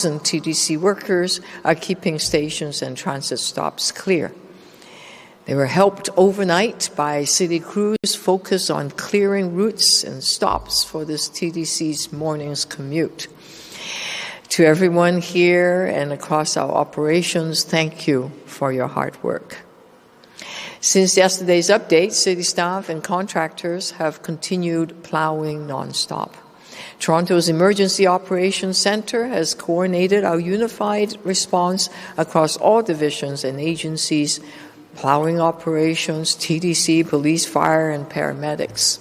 TDC workers are keeping stations and transit stops clear. They were helped overnight by city crews focused on clearing routes and stops for this TDC's morning's commute. To everyone here and across our operations, thank you for your hard work. Since yesterday's update, city staff and contractors have continued plowing nonstop. Toronto's Emergency Operations Centre has coordinated our unified response across all divisions and agencies, plowing operations, TDC, police, fire, and paramedics.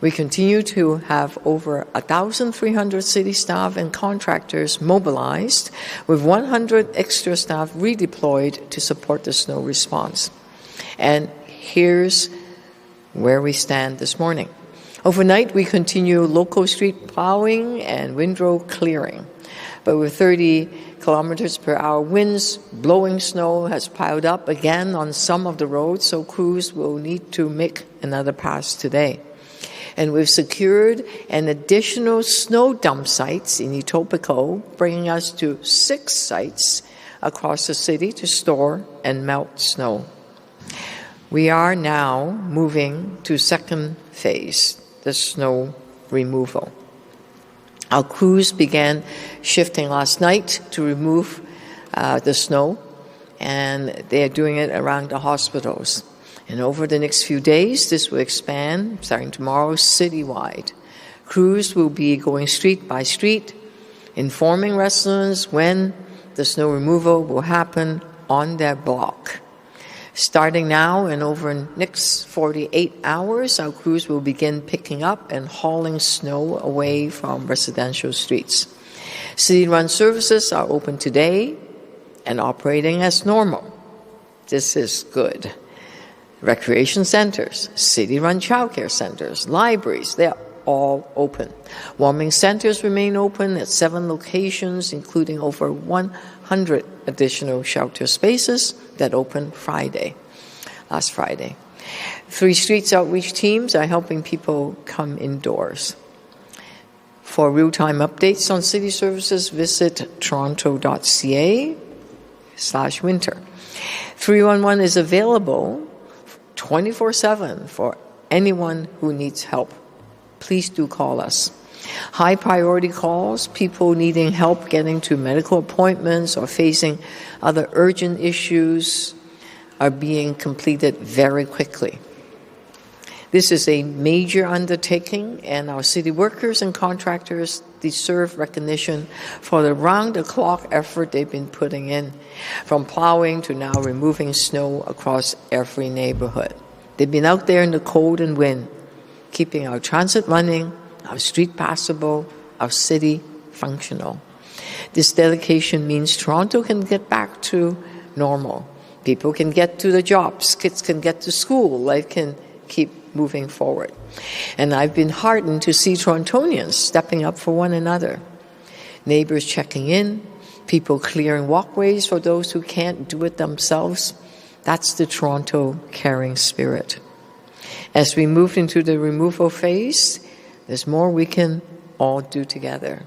We continue to have over 1,300 city staff and contractors mobilized, with 100 extra staff redeployed to support the snow response. And here's where we stand this morning. Overnight, we continue local street plowing and windrow clearing. But with 30 kilometers per hour winds, blowing snow has piled up again on some of the roads, so crews will need to make another pass today. And we've secured an additional snow dump sites in Etobicoke, bringing us to 6 sites across the city to store and melt snow. We are now moving to second phase, the snow removal. Our crews began shifting last night to remove the snow, and they are doing it around the hospitals. And over the next few days, this will expand, starting tomorrow, citywide. Crews will be going street by street, informing residents when the snow removal will happen on their block. Starting now and over the next 48 hours, our crews will begin picking up and hauling snow away from residential streets. City-run services are open today and operating as normal. This is good. Recreation centers, city-run childcare centers, libraries, they're all open. Warming centers remain open at 7 locations, including over 100 additional shelter spaces that opened last Friday. 3 streets outreach teams are helping people come indoors. For real-time updates on city services, visit toronto.ca/winter. 311 is available 24/7 for anyone who needs help. Please do call us. High priority calls, people needing help getting to medical appointments or facing other urgent issues are being completed very quickly. This is a major undertaking, and our city workers and contractors deserve recognition for the round-the-clock effort they've been putting in, from plowing to now removing snow across every neighborhood. They've been out there in the cold and wind, keeping our transit running, our street passable, our city functional. This dedication means Toronto can get back to normal. People can get to the jobs, kids can get to school, life can keep moving forward. And I've been heartened to see Torontonians stepping up for one another. Neighbors checking in, people clearing walkways for those who can't do it themselves. That's the Toronto caring spirit. As we move into the removal phase, there's more we can all do together.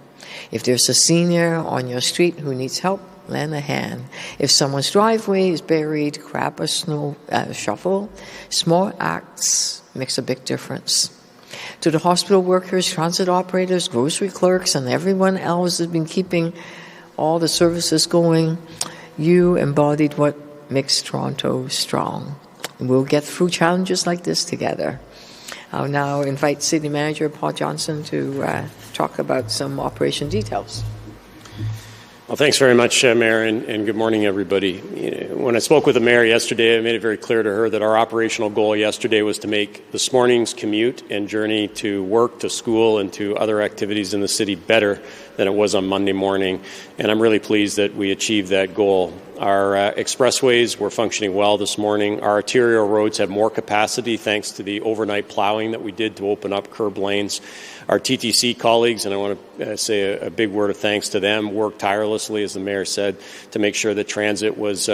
If there's a senior on your street who needs help, lend a hand. If someone's driveway is buried, grab a snow shovel. Small acts makes a big difference. To the hospital workers, transit operators, grocery clerks, and everyone else who's been keeping all the services going, you embodied what makes Toronto strong. We'll get through challenges like this together. I'll now invite City Manager Paul Johnson to talk about some operation details. Well, thanks very much, Mayor, and good morning, everybody. When I spoke with the Mayor yesterday, I made it very clear to her that our operational goal yesterday was to make this morning's commute and journey to work, to school, and to other activities in the city better than it was on Monday morning, and I'm really pleased that we achieved that goal. Our expressways were functioning well this morning. Our arterial roads have more capacity thanks to the overnight plowing that we did to open up curb lanes. Our TTC colleagues, and I want to say a big word of thanks to them, worked tirelessly, as the Mayor said, to make sure that transit was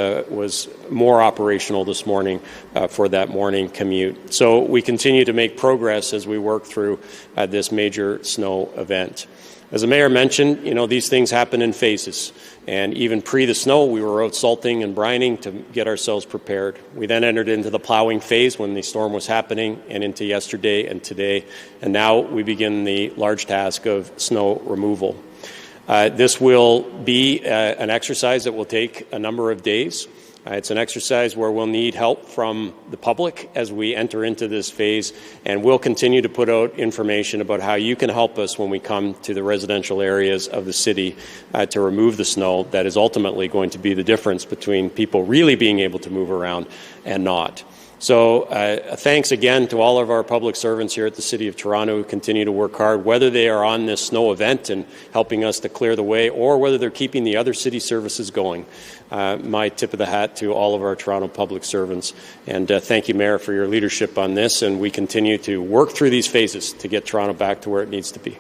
more operational this morning for that morning commute. So we continue to make progress as we work through this major snow event. As the mayor mentioned, these things happen in phases. And even pre the snow, we were out salting and brining to get ourselves prepared. We then entered into the plowing phase when the storm was happening, and into yesterday and today. And now we begin the large task of snow removal. This will be an exercise that will take a number of days. It's an exercise where we'll need help from the public as we enter into this phase, and we'll continue to put out information about how you can help us when we come to the residential areas of the city to remove the snow that is ultimately going to be the difference between people really being able to move around and not. So thanks again to all of our public servants here at the City of Toronto who continue to work hard, whether they are on this snow event and helping us to clear the way, or whether they're keeping the other city services going. My tip of the hat to all of our Toronto public servants. And thank you, Mayor, for your leadership on this. And we continue to work through these phases to get Toronto back to where it needs to be.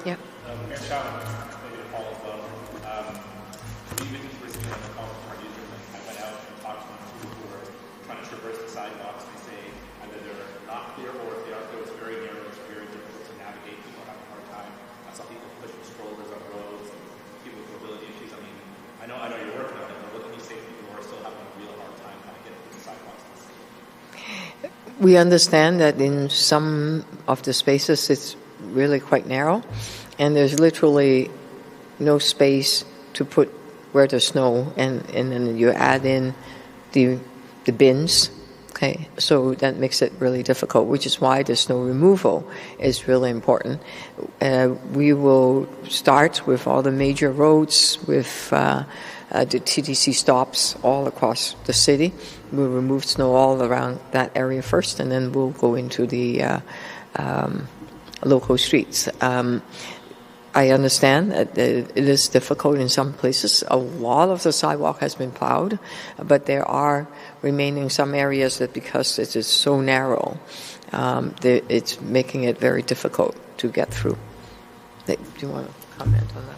Yeah. Mayor Chow, maybe to follow up, we've been recently on the call with our users, and I went out and talked to people who are trying to traverse the sidewalks. They say either they're not clear, or if they are clear, it's very narrow, it's very difficult to navigate. People have a hard time. Some people pushing strollers on roads, and people with mobility issues. I mean, I know you're working on it, but what can you say to people who are still having a real hard time kind of getting through the sidewalks? We understand that in some of the spaces it's really quite narrow, and there's literally no space to put where there's snow, and then you add in the bins. Okay, so that makes it really difficult, which is why the snow removal is really important. We will start with all the major roads, with the TTC stops all across the city. We'll remove snow all around that area first, and then we'll go into the local streets. I understand that it is difficult in some places. A lot of the sidewalk has been plowed, but there are remaining some areas that, because it is so narrow, it's making it very difficult to get through. Do you want to comment on that?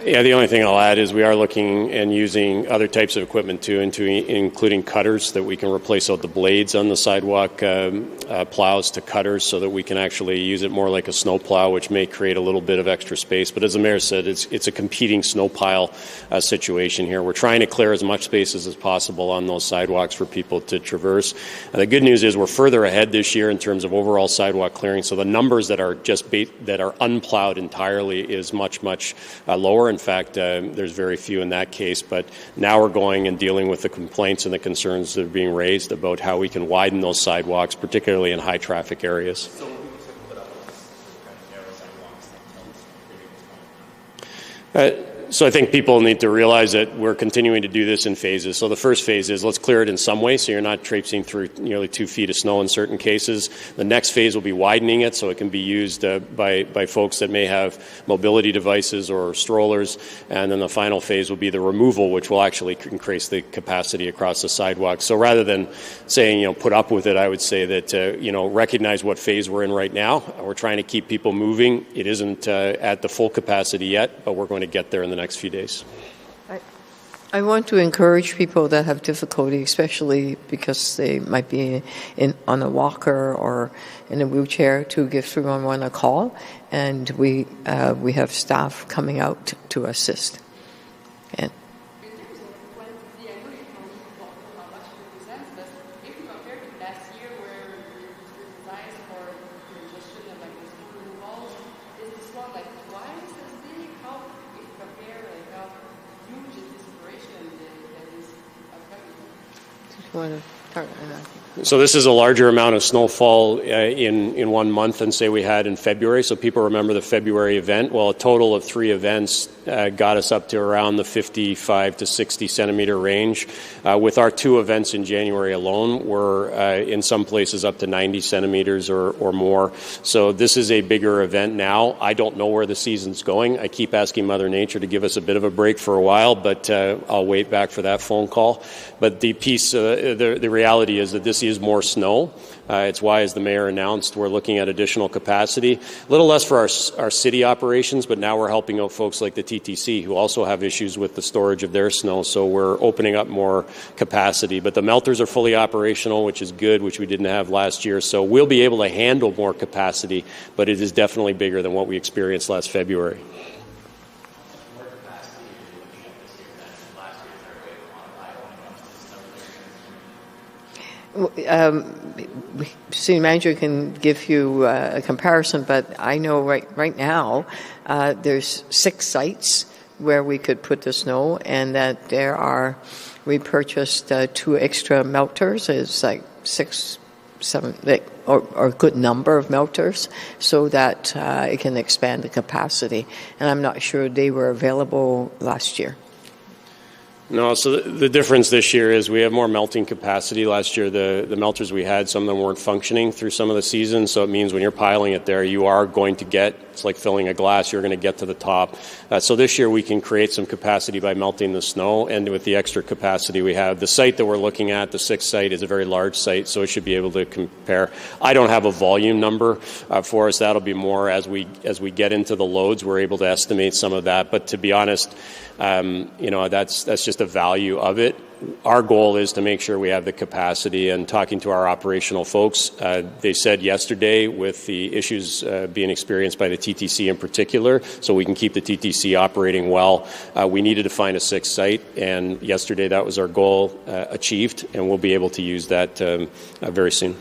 Yeah, the only thing I'll add is we are looking and using other types of equipment too, including cutters, that we can replace out the blades on the sidewalk plows to cutters, so that we can actually use it more like a snow plow, which may create a little bit of extra space. But as the mayor said, it's a competing snow pile situation here. We're trying to clear as much spaces as possible on those sidewalks for people to traverse. The good news is we're further ahead this year in terms of overall sidewalk clearing. So the numbers that are that are unplowed entirely is much lower. In fact, there's very few in that case, but now we're going and dealing with the complaints and the concerns that are being raised about how we can widen those sidewalks, particularly in high traffic areas. So I think people need to realize that we're continuing to do this in phases. So the first phase is let's clear it in some way so you're not traipsing through nearly 2 feet of snow in certain cases. The next phase will be widening it so it can be used by folks that may have mobility devices or strollers. And then the final phase will be the removal, which will actually increase the capacity across the sidewalk. So rather than saying, put up with it, I would say that, recognize what phase we're in right now. We're trying to keep people moving. It isn't at the full capacity yet, but we're going to get there in the next few days. I want to encourage people that have difficulty, especially because they might be on a walker or in a wheelchair, to give 311 a call, and we have staff coming out to assist. And So this is a larger amount of snowfall in 1 month than, say, we had in February. So people remember the February event. Well, a total of 3 events got us up to around the 55 to 60 centimeter range. With our 2 events in January alone, we're in some places up to 90 centimeters or more. So this is a bigger event now. I don't know where the season's going. I keep asking Mother Nature to give us a bit of a break for a while, but I'll wait back for that phone call. But the reality is that this is more snow, It's why, as the mayor announced, we're looking at additional capacity. A little less for our city operations, but now we're helping out folks like the TTC who also have issues with the storage of their snow. So we're opening up more capacity. But the melters are fully operational, which is good, which we didn't have last year. So we'll be able to handle more capacity, but it is definitely bigger than what we experienced last February. City manager can give you a comparison, but I know right now there's 6 sites where we could put the snow, and that we purchased 2 extra melters. It's like 6, 7, or a good number of melters, so that it can expand the capacity. And I'm not sure they were available last year. No, so the difference this year is we have more melting capacity. Last year, the melters we had, some of them weren't functioning through some of the seasons, so it means when you're piling it there, you are going to it's like filling a glass, you're going to get to the top. So this year we can create some capacity by melting the snow, and with the extra capacity we have. The site that we're looking at, the 6th site, is a very large site, so it should be able to compare. I don't have a volume number for us. That'll be more as we get into the loads, we're able to estimate some of that. But to be honest, that's just the value of it. Our goal is to make sure we have the capacity, and talking to our operational folks, they said yesterday with the issues being experienced by the TTC in particular, so we can keep the TTC operating well, we needed to find a 6th site, and yesterday that was our goal achieved, and we'll be able to use that very soon.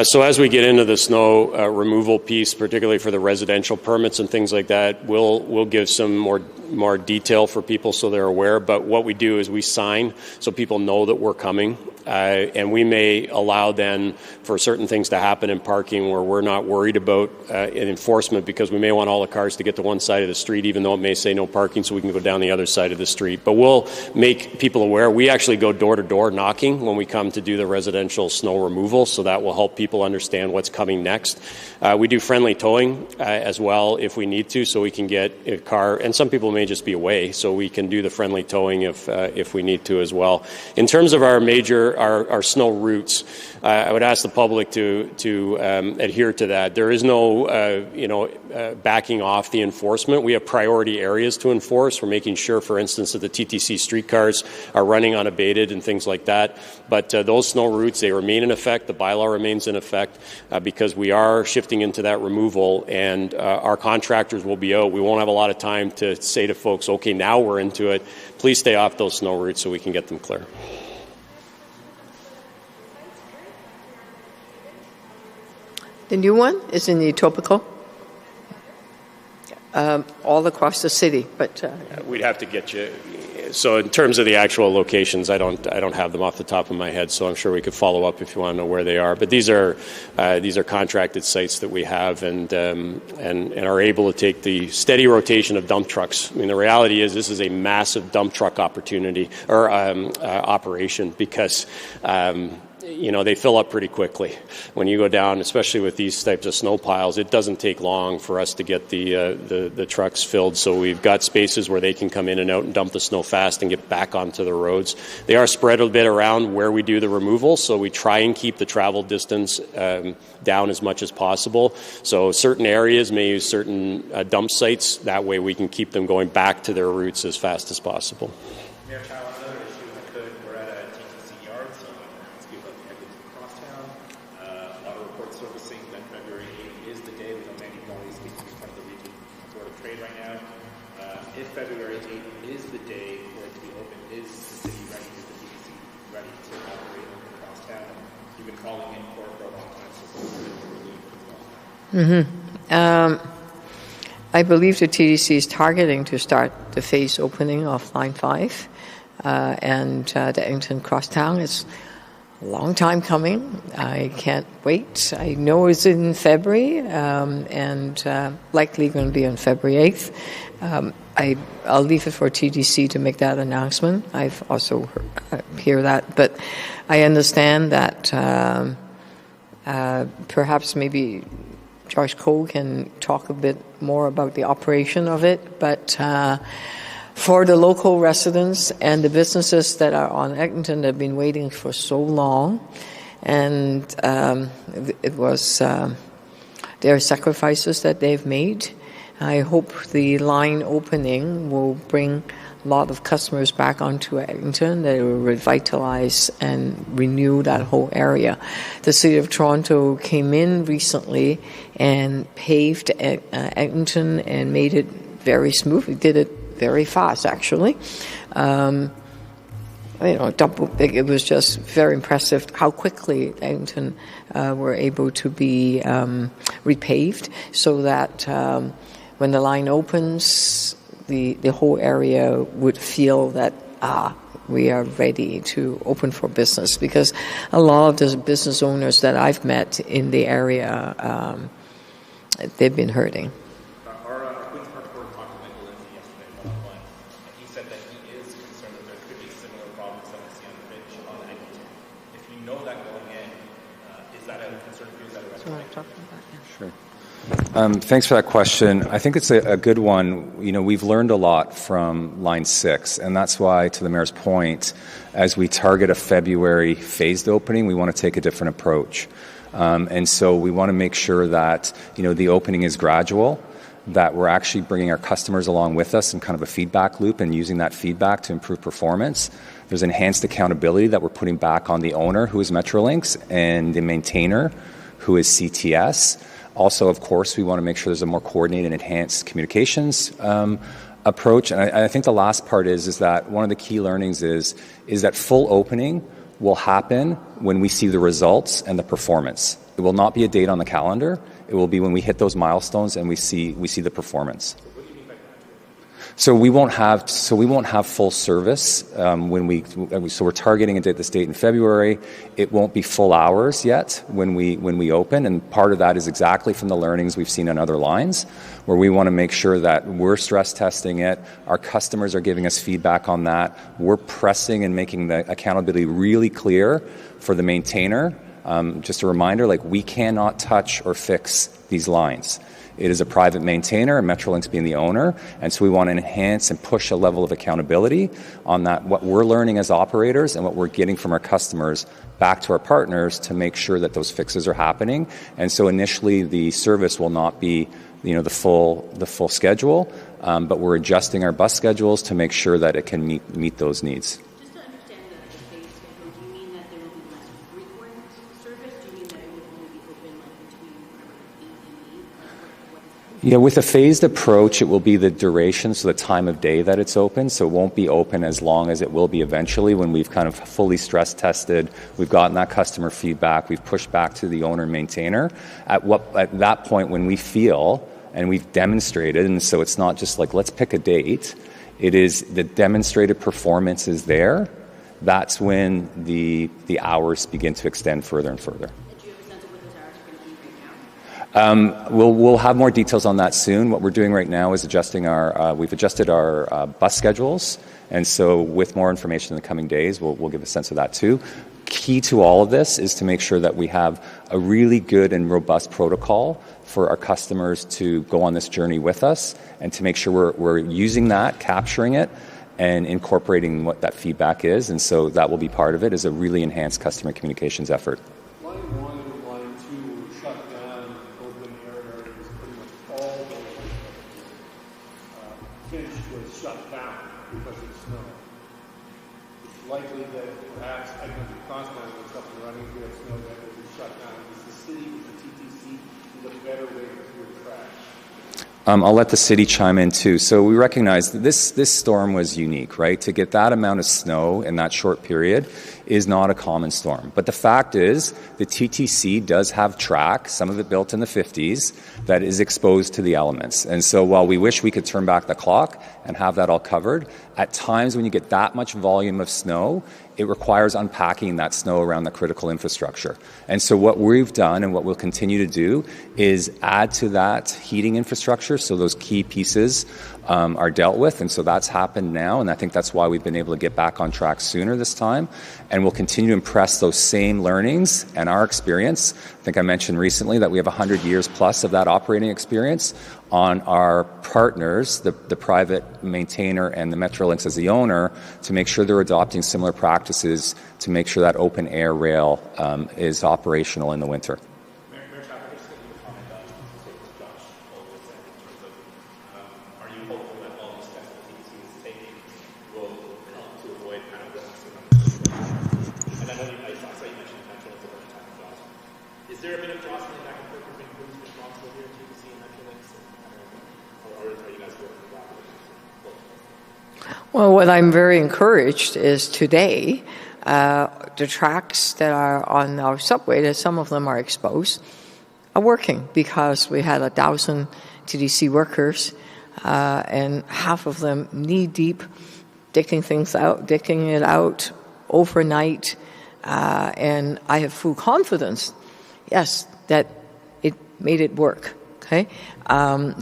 So as we get into the snow removal piece, particularly for the residential permits and things like that, we'll give some more detail for people so they're aware. But what we do is we sign so people know that we're coming. And we may allow then for certain things to happen in parking where we're not worried about enforcement, because we may want all the cars to get to one side of the street, even though it may say no parking, so we can go down the other side of the street. But we'll make people aware. We actually go door to door knocking when we come to do the residential snow removal, so that will help people understand what's coming next. We do friendly towing as well if we need to, so we can get a car, and some people may just be away, so we can do the friendly towing if we need to as well. In terms of our snow routes, I would ask the public to adhere to that. There is no backing off the enforcement. We have priority areas to enforce. We're making sure, for instance, that the TTC streetcars are running unabated and things like that. But those snow routes, they remain in effect. The bylaw remains in effect because we are shifting into that removal, and our contractors will be out. We won't have a lot of time to say to folks, okay, now we're into it. Please stay off those snow routes so we can get them clear. The new one is in Etobicoke, all across the city. But we'd have to get you. So in terms of the actual locations, I don't have them off the top of my head. So I'm sure we could follow up if you want to know where they are. But these are contracted sites that we have, and are able to take the steady rotation of dump trucks. I mean, the reality is this is a massive dump truck opportunity or operation, because they fill up pretty quickly. When you go down, especially with these types of snow piles, it doesn't take long for us to get the trucks filled. So we've got spaces where they can come in and out and dump the snow fast and get back onto the roads. They are spread a bit around where we do the removal, so we try and keep the travel distance down as much as possible. So certain areas may use certain dump sites. That way we can keep them going back to their routes as fast as possible. Mayor Chow, another issue, if I could, we're at a TTC yard, so let's give up the Edmonton Crosstown. Auto report servicing that February 8th is the day. We know Mandy Molly is speaking in front of the Region Board of Trade right now. If February 8th is the day for it to be open, is the city ready, is the TTC ready to operate in the Crosstown? You've been calling in for a long time, so it's a relief as well. I believe the TDC is targeting to start the phase opening of Line 5, and the Eglinton Crosstown is long time coming. I can't wait. I know it's in February and likely going to be on February 8th. I'll leave it for TDC to make that announcement. I've also hear that. But I understand that perhaps maybe Josh Cole can talk a bit more about the operation of it. But for the local residents and the businesses that are on Eglinton that have been waiting for so long, and it was their sacrifices that they've made. I hope the line opening will bring a lot of customers back onto Eglinton. They will revitalize and renew that whole area. The City of Toronto came in recently and paved Eglinton and made it very smooth. We did it very fast, actually. It was just very impressive how quickly Eglinton were able to be repaved so that when the line opens, the whole area would feel that, we are ready to open for business. Because a lot of the business owners that I've met in the area, they've been hurting. Our Queen's Park Board talked to Mayor Olivia yesterday one-on-one, and he said that he is concerned that there could be similar problems that we see on the bridge on Eglinton. If you know that going in, is that a concern for you? Is that a red flag? Sure. Thanks for that question. I think it's a good one. We've learned a lot from Line 6, and that's why, to the Mayor's point, as we target a February phased opening, we want to take a different approach. And so we want to make sure that, the opening is gradual, that we're actually bringing our customers along with us in kind of a feedback loop and using that feedback to improve performance. There's enhanced accountability that we're putting back on the owner, who is Metrolinx, and the maintainer, who is CTS. Also, of course, we want to make sure there's a more coordinated and enhanced communications approach. And I think the last part is that one of the key learnings is that full opening will happen when we see the results and the performance. It will not be a date on the calendar. It will be when we hit those milestones and we see the performance. So we won't have full service so we're targeting this date in February. It won't be full hours yet when we open, and part of that is exactly from the learnings we've seen on other lines, where we want to make sure that we're stress testing it. Our customers are giving us feedback on that. We're pressing and making the accountability really clear for the maintainer. Just a reminder, we cannot touch or fix these lines. It is a private maintainer, and Metrolinx being the owner, and so we want to enhance and push a level of accountability on that, what we're learning as operators and what we're getting from our customers back to our partners to make sure that those fixes are happening. And so initially the service will not be the full schedule, but we're adjusting our bus schedules to make sure that it can meet those needs. Just to understand the phase schedule, do you mean that there will be less frequent service? Do you mean that it will only be open between 8 and 8? Yeah, with a phased approach, it will be the duration, so the time of day that it's open. So it won't be open as long as it will be eventually when we've kind of fully stress tested. We've gotten that customer feedback. We've pushed back to the owner and maintainer. At that point, when we feel and we've demonstrated, and so it's not just let's pick a date. It is the demonstrated performance is there. That's when the hours begin to extend further and further. We'll have more details on that soon. What we're doing right now is we've adjusted our bus schedules, and so with more information in the coming days, we'll give a sense of that too. Key to all of this is to make sure that we have a really good and robust protocol for our customers to go on this journey with us, and to make sure we're using that, capturing it, and incorporating what that feedback is. And so that will be part of it, is a really enhanced customer communications effort. Line 1 and Line 2 were shut down, open air areas, pretty much all the finish was shut down because of snow. It's likely that perhaps Eglinton Crossman was up and running, we have snow that will be shut down. Is the city, is the TTC, is a better way to clear trash? I'll let the city chime in too. So we recognize that this storm was unique, right? To get that amount of snow in that short period is not a common storm. But the fact is, the TTC does have track, some of it built in the 50s, that is exposed to the elements. And so while we wish we could turn back the clock and have that all covered, at times when you get that much volume of snow, it requires unpacking that snow around the critical infrastructure. And so what we've done and what we'll continue to do is add to that heating infrastructure so those key pieces are dealt with. And so that's happened now, and I think that's why we've been able to get back on track sooner this time. And we'll continue to impress those same learnings and our experience. I think I mentioned recently that we have 100 years plus of that operating experience on our partners, the private maintainer and the Metrolinx as the owner, to make sure they're adopting similar practices to make sure that open air rail is operational in the winter. Mayor Chow, I just get your comment on sort of Josh Olivia said in terms of, are you hopeful that all these steps that TTC is taking will help to avoid kind of risks and I know I saw you mentioned Metrolinx a bunch of times, Josh. Is there a bit of jostling back and forth between who's responsible here, TTC and Metrolinx, or are you guys working collaboratively? Well, what I'm very encouraged is today, the tracks that are on our subway, that some of them are exposed, are working because we had 1,000 TDC workers and half of them knee-deep, digging it out overnight. And I have full confidence, yes, that it made it work, okay?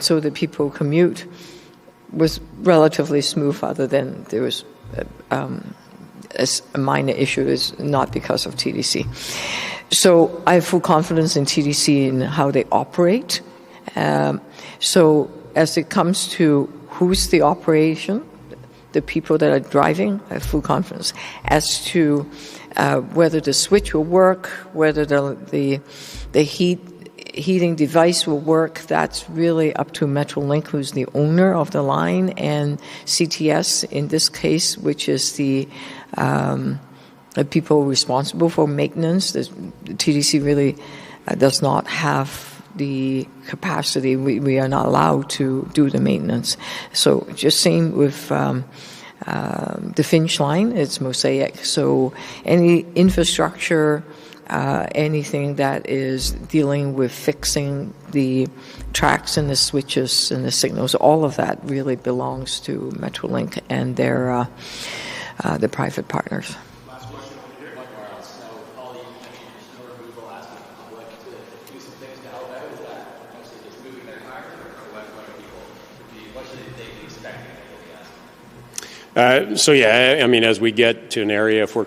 So the people commute was relatively smooth, other than there was a minor issue is not because of TDC. So I have full confidence in TDC in how they operate. So as it comes to who's the operation, the people that are driving, I have full confidence. As to whether the switch will work, whether the heating device will work, that's really up to Metrolinx, who's the owner of the line, and CTS in this case, which is the people responsible for maintenance. The TDC really does not have the capacity. We are not allowed to do the maintenance. So just same with the Finch line, it's Mosaic. So any infrastructure, anything that is dealing with fixing the tracks and the switches and the signals, all of that really belongs to Metrolinx and their the private partners. Last question over here. Paul, you mentioned snow removal, asking the public to do some things to help out. Is that mostly just moving their tires, or what should they be expecting? So yeah, I mean, as we get to an area, if we're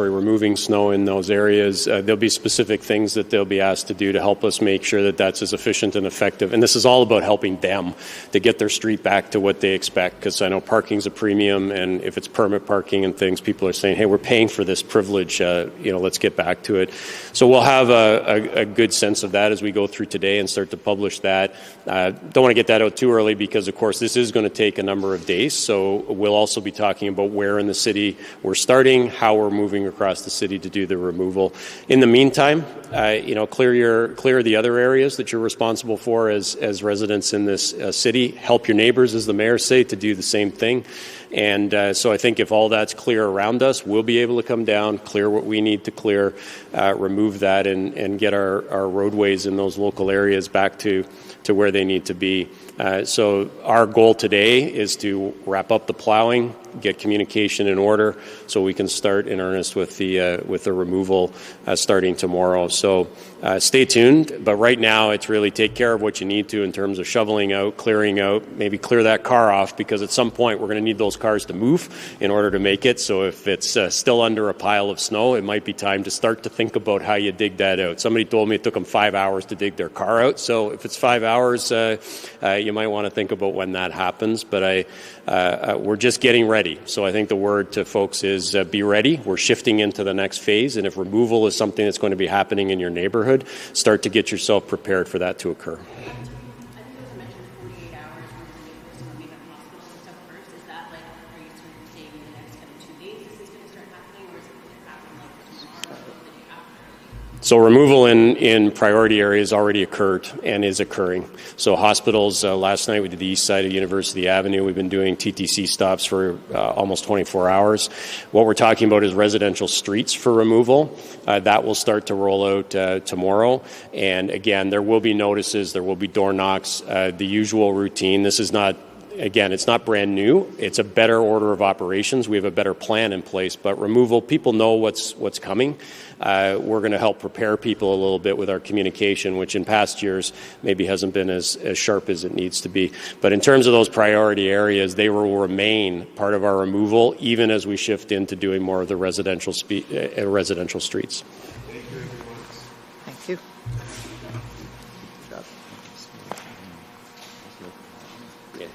removing snow in those areas, there'll be specific things that they'll be asked to do to help us make sure that that's as efficient and effective. And this is all about helping them to get their street back to what they expect, because I know parking's a premium, and if it's permit parking and things, people are saying, hey, we're paying for this privilege, let's get back to it. So we'll have a good sense of that as we go through today and start to publish that. Don't want to get that out too early because, of course, this is going to take a number of days. So we'll also be talking about where in the city we're starting, how we're moving across the city to do the removal. In the meantime, clear the other areas that you're responsible for as residents in this city. Help your neighbors, as the mayor say, to do the same thing. And so I think if all that's clear around us, we'll be able to come down, clear what we need to clear, remove that, and get our roadways in those local areas back to where they need to be. So our goal today is to wrap up the plowing, get communication in order, so we can start in earnest with the removal starting tomorrow. So stay tuned. But right now, it's really take care of what you need to in terms of shoveling out, clearing out, maybe clear that car off, because at some point we're going to need those cars to move in order to make it. So if it's still under a pile of snow, it might be time to start to think about how you dig that out. Somebody told me it took them 5 hours to dig their car out. So if it's 5 hours, you might want to think about when that happens. But we're just getting ready. So I think the word to folks is be ready. We're shifting into the next phase. And if removal is something that's going to be happening in your neighborhood, start to get yourself prepared for that to occur. So removal in priority areas already occurred and is occurring. So hospitals, last night we did the east side of University Avenue. We've been doing TTC stops for almost 24 hours. What we're talking about is residential streets for removal. That will start to roll out tomorrow. And again, there will be notices, there will be door knocks, the usual routine. This is not again, it's not brand new. It's a better order of operations. We have a better plan in place. But removal, people know what's coming. We're going to help prepare people a little bit with our communication, which in past years maybe hasn't been as sharp as it needs to be. But in terms of those priority areas, they will remain part of our removal, even as we shift into doing more of the residential streets. Thank you. Yeah.